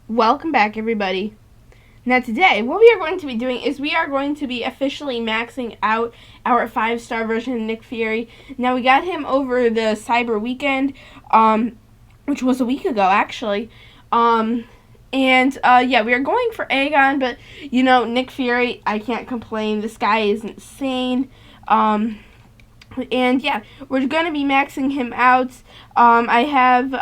Welcome back, everybody. Now today, what we are going to be doing is we are going to be officially maxing out our 5-star version of Nick Fury. Now we got him over the Cyber Weekend, which was a week ago actually. Yeah, we are going for Aegon, but Nick Fury, I can't complain. This guy is insane. And yeah, we're going to be maxing him out. I have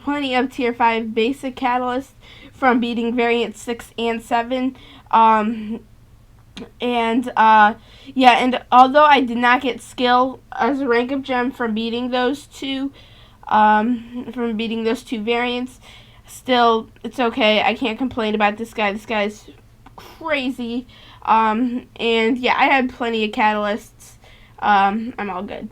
plenty of tier 5 basic catalysts from beating variant 6 and 7. And although I did not get skill as a rank up gem from beating those two variants, still it's okay. I can't complain about this guy. This guy's crazy. And yeah, I had plenty of catalysts. I'm all good.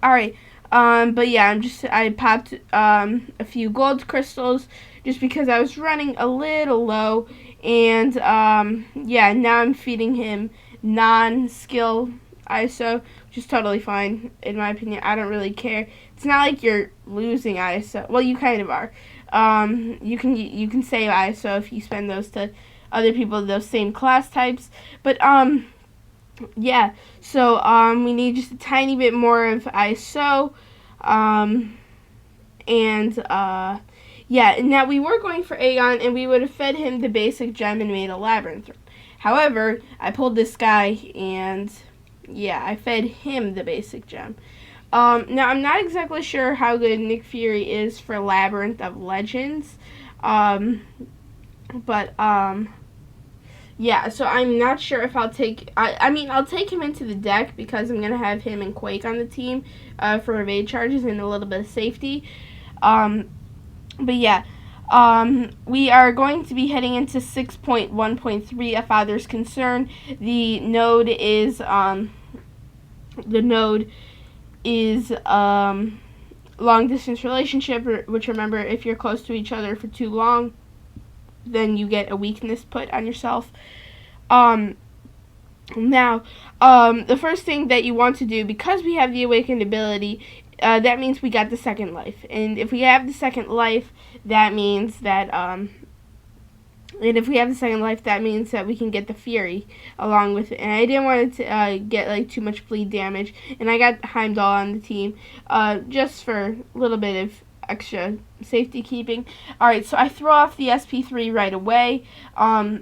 Alright. But yeah, I popped a few gold crystals just because I was running a little low, and yeah, now I'm feeding him non-skill ISO, which is totally fine in my opinion. I don't really care. It's not like you're losing ISO. Well, you kind of are. You can save ISO if you spend those to other people, those same class types. But yeah, so we need just a tiny bit more of ISO, yeah, now we were going for Aegon, and we would have fed him the basic gem and made a labyrinth. However, I pulled this guy, and yeah, I fed him the basic gem. Now I'm not exactly sure how good Nick Fury is for Labyrinth of Legends, yeah, so I'm not sure if I'll take... I'll take him into the deck because I'm going to have him and Quake on the team for evade charges and a little bit of safety. But yeah, we are going to be heading into 6.1.3, A Father's Concern. The node is long-distance relationship, which, remember, if you're close to each other for too long, then you get a weakness put on yourself. Now, the first thing that you want to do, because we have the awakened ability, that means we got the second life. And if we have the second life, that means that, we can get the Fury along with it. And I didn't want it to get too much bleed damage. And I got Heimdall on the team, just for a little bit of extra safety keeping. Alright, so I throw off the SP3 right away. Yeah,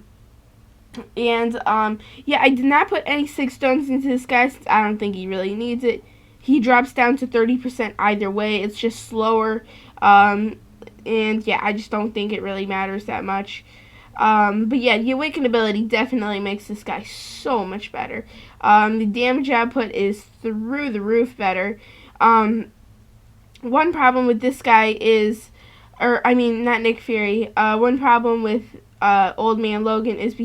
I did not put any 6 stones into this guy since I don't think he really needs it. He drops down to 30% either way. It's just slower. And yeah, I just don't think it really matters that much. But yeah, the awakened ability definitely makes this guy so much better. The damage output is through the roof better. One problem with this guy is, not Nick Fury. One problem with Old Man Logan is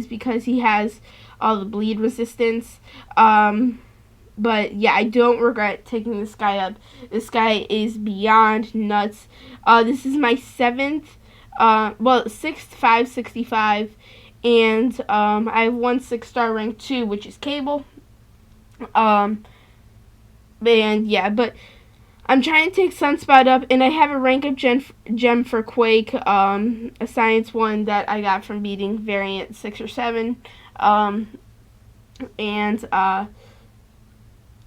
because he has all the bleed resistance. But yeah, I don't regret taking this guy up. This guy is beyond nuts. This is my 6th 565, and I have one 6-star rank 2, which is Cable. And yeah, but I'm trying to take Sunspot up, and I have a rank up gem for Quake, a Science 1 that I got from beating Variant 6 or 7,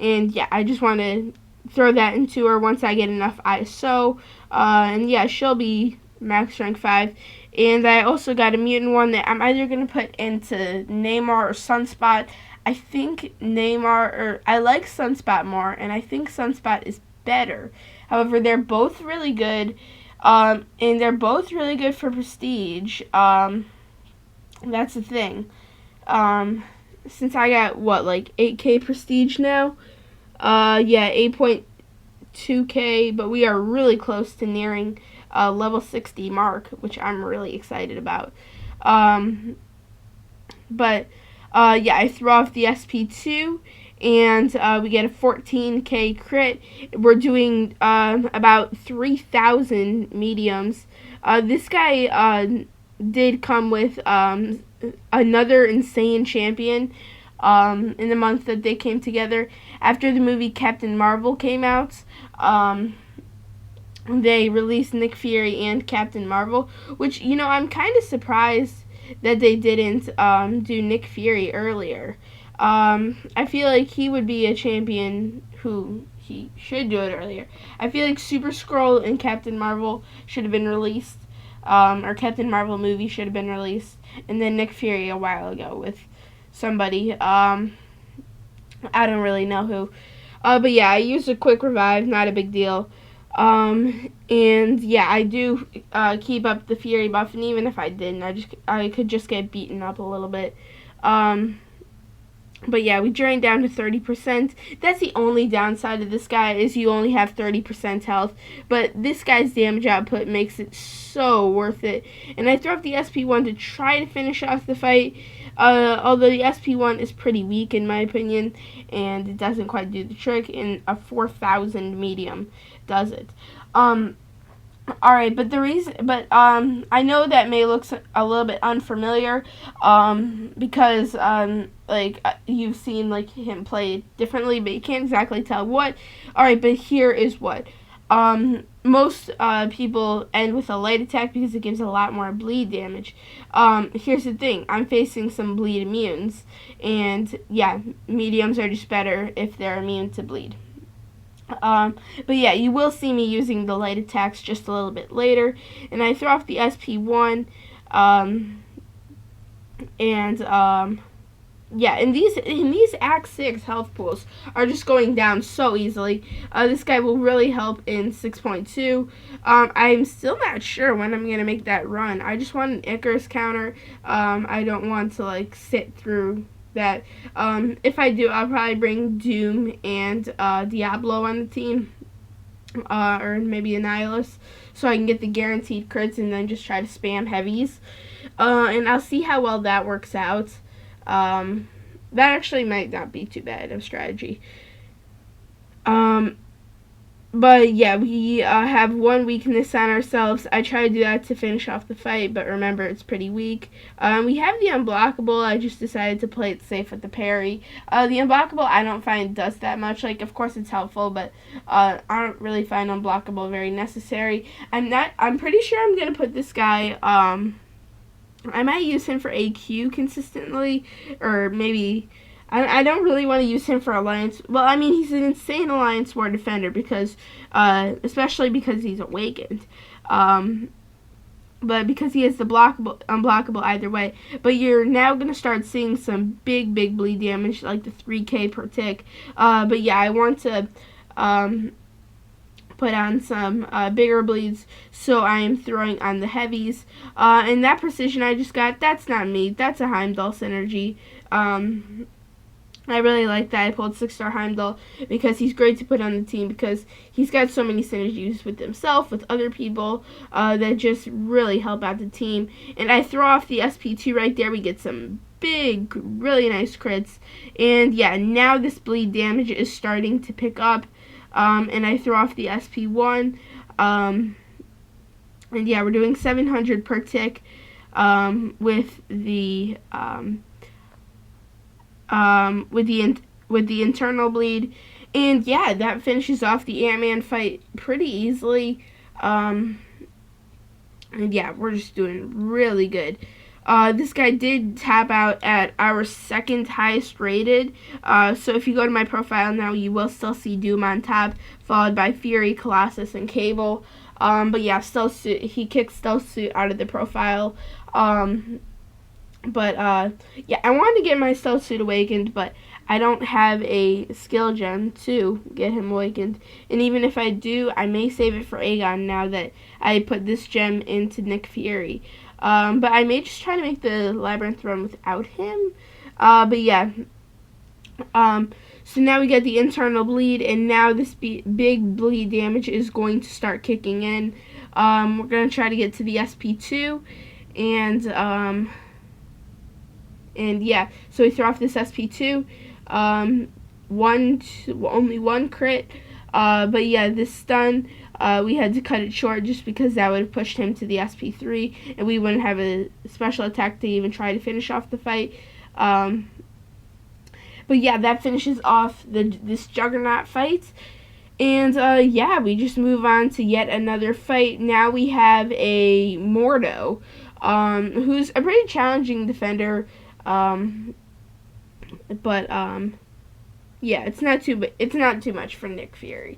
and yeah, I just want to throw that into her once I get enough ISO, and yeah, she'll be max rank 5, and I also got a mutant one that I'm either going to put into Neymar or Sunspot. I think I like Sunspot more, and I think Sunspot is better. However, they're both really good, and they're both really good for prestige. That's the thing. Since I got 8k prestige now, yeah, 8.2k, but we are really close to nearing level 60 mark, which I'm really excited about. Yeah, I throw off the SP2, and we get a 14k crit. We're doing about 3,000 mediums. This guy did come with another insane champion in the month that they came together. After the movie Captain Marvel came out, they released Nick Fury and Captain Marvel, which, you know, I'm kind of surprised that they didn't do Nick Fury earlier. I feel like he would be a champion who he should do it earlier. I feel like Super Skrull and Captain Marvel should have been released, or Captain Marvel movie should have been released, and then Nick Fury a while ago with somebody. I don't really know who. But yeah, I used a quick revive, not a big deal. And yeah, I do keep up the Fury buff, and even if I didn't, I could just get beaten up a little bit. But yeah, we drained down to 30%. That's the only downside of this guy, is you only have 30% health. But this guy's damage output makes it so worth it. And I throw up the SP1 to try to finish off the fight. Although the SP1 is pretty weak in my opinion, and it doesn't quite do the trick, and a 4,000 medium does it. Alright, but I know that may look a little bit unfamiliar, because, you've seen, like, him play differently, but you can't exactly tell what. Alright, but here is what. Most people end with a light attack because it gives a lot more bleed damage. Here's the thing, I'm facing some bleed immunes, and yeah, mediums are just better if they're immune to bleed. But yeah, you will see me using the light attacks just a little bit later, and I throw off the SP1, yeah, and these Act 6 health pools are just going down so easily. This guy will really help in 6.2. I'm still not sure when I'm gonna make that run. I just want an Icarus counter. I don't want to like sit through that. If I do, I'll probably bring Doom and Diablo on the team, or maybe Annihilus, so I can get the guaranteed crits and then just try to spam heavies. And I'll see how well that works out. That actually might not be too bad of strategy. But yeah, we have one weakness on ourselves. I try to do that to finish off the fight, but remember, it's pretty weak. We have the unblockable. I just decided to play it safe with the parry. The unblockable I don't find does that much. Like, of course it's helpful, but I don't really find unblockable very necessary. I'm pretty sure I'm gonna put this guy, I might use him for AQ consistently, or maybe I don't really want to use him for Alliance. Well, I mean, he's an insane Alliance War defender because, especially because he's awakened. But because he has the unblockable either way. But you're now going to start seeing some big bleed damage, like the 3k per tick. But yeah, I want to put on some bigger bleeds, so I am throwing on the heavies. And that precision I just got, that's not me. That's a Heimdall synergy. I really like that. I pulled 6-star Heimdall because he's great to put on the team, because he's got so many synergies with himself, with other people, that just really help out the team. And I throw off the SP2 right there. We get some big, really nice crits. And yeah, now this bleed damage is starting to pick up. And I throw off the SP1. And yeah, we're doing 700 per tick with the internal bleed. And yeah, that finishes off the Ant-Man fight pretty easily. And yeah, we're just doing really good. This guy did tap out at our second highest rated. So if you go to my profile now, you will still see Doom on top, followed by Fury, Colossus, and Cable. But yeah, Stealth Suit, he kicked Stealth Suit out of the profile. But yeah, I wanted to get my Stealth Suit awakened, but I don't have a skill gem to get him awakened. And even if I do, I may save it for Aegon now that I put this gem into Nick Fury. But I may just try to make the Labyrinth run without him. But yeah. So now we get the internal bleed, and now this big bleed damage is going to start kicking in. We're going to try to get to the SP2. And yeah, so we throw off this SP2. Only one crit. But yeah, this stun, we had to cut it short just because that would have pushed him to the SP3, and we wouldn't have a special attack to even try to finish off the fight. But yeah, that finishes off this Juggernaut fight. And yeah, we just move on to yet another fight. Now we have a Mordo, who's a pretty challenging defender, but yeah, it's not too much for Nick Fury.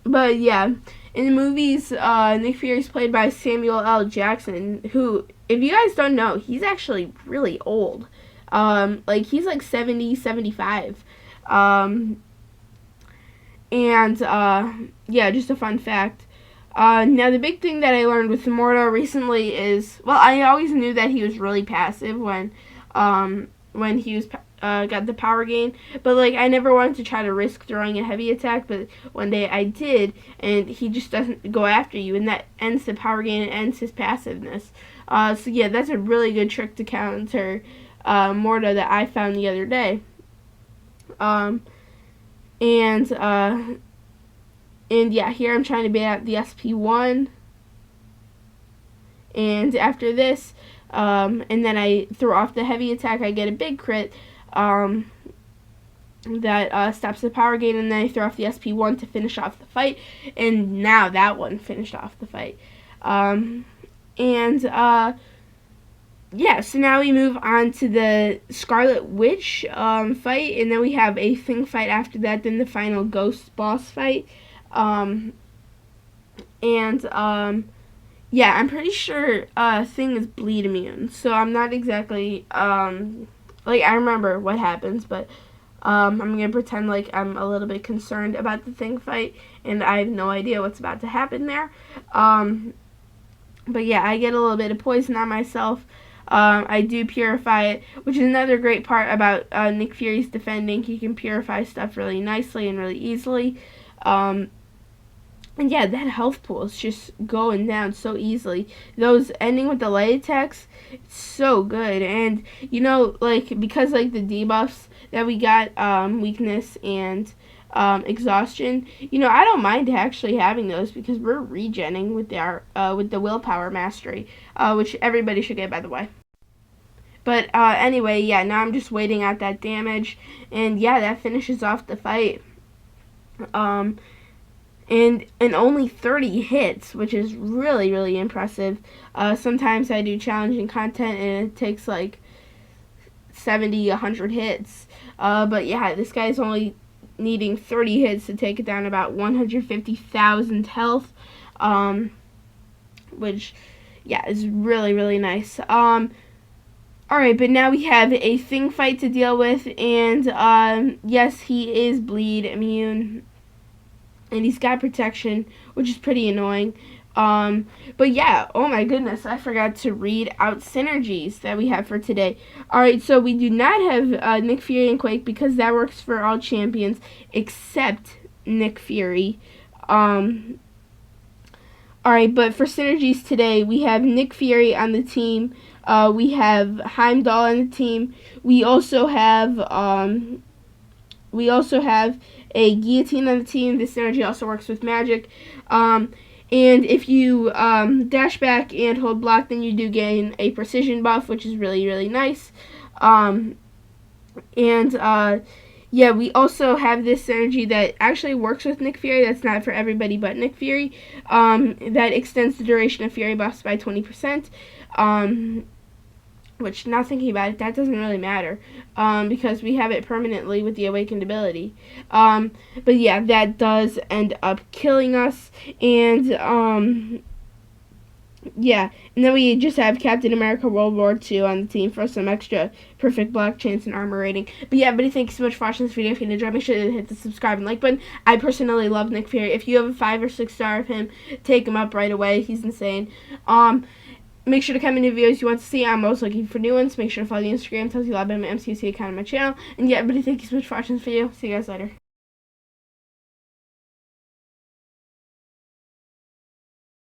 But yeah, in the movies, Nick Fury's played by Samuel L. Jackson, who, if you guys don't know, he's actually really old. Like, he's like 70, 75. And yeah, just a fun fact. Now, the big thing that I learned with Mordo recently is, well, I always knew that he was really passive when he was got the power gain, but like I never wanted to try to risk throwing a heavy attack. But one day I did, and he just doesn't go after you, and that ends the power gain and ends his passiveness. So yeah, that's a really good trick to counter Mordo that I found the other day. And yeah, here I'm trying to bait out the SP1. And after this, and then I throw off the heavy attack, I get a big crit that stops the power gain, and then I throw off the SP1 to finish off the fight. And now that one finished off the fight. Yeah, so now we move on to the Scarlet Witch fight, and then we have a Thing fight after that, then the final Ghost boss fight. Yeah, I'm pretty sure Thing is bleed immune, so I'm not exactly, like, I remember what happens, but I'm going to pretend like I'm a little bit concerned about the Thing fight, and I have no idea what's about to happen there. But yeah, I get a little bit of poison on myself. I do purify it, which is another great part about Nick Fury's defending. He can purify stuff really nicely and really easily. And yeah, that health pool is just going down so easily. Those ending with the light attacks, it's so good. And, you know, like, because, like, the debuffs that we got, weakness and exhaustion, you know, I don't mind actually having those because we're regenning with the willpower mastery, which everybody should get, by the way. But anyway, yeah, now I'm just waiting out that damage, and yeah, that finishes off the fight. And only 30 hits, which is really, really impressive. Sometimes I do challenging content and it takes like 70, 100 hits. But yeah, this guy's only needing 30 hits to take it down about 150,000 health, which, yeah, is really, really nice. Alright, but now we have a Thing fight to deal with, and yes, he is bleed immune. And he's got protection, which is pretty annoying. But yeah, oh my goodness, I forgot to read out synergies that we have for today. Alright, so we do not have Nick Fury and Quake because that works for all champions except Nick Fury. Alright, but for synergies today, we have Nick Fury on the team. We have Heimdall on the team. We also have a guillotine on the team. This synergy also works with magic. And if you dash back and hold block, then you do gain a precision buff, which is really, really nice. Yeah, we also have this synergy that actually works with Nick Fury. That's not for everybody but Nick Fury. That extends the duration of Fury buffs by 20%. Which, now thinking about it, that doesn't really matter, because we have it permanently with the Awakened ability. But yeah, that does end up killing us, and, yeah, and then we just have Captain America World War II on the team for some extra perfect block chance and armor rating. But yeah, everybody, thank you so much for watching this video. If you enjoyed, make sure to hit the subscribe and like button. I personally love Nick Fury. If you have a 5 or 6 star of him, take him up right away. He's insane. Make sure to comment any videos you want to see. I'm always looking for new ones. Make sure to follow the Instagram. Tells you a lot about my MCOC account on my channel. And yeah, everybody, thank you so much for watching this video. See you guys later.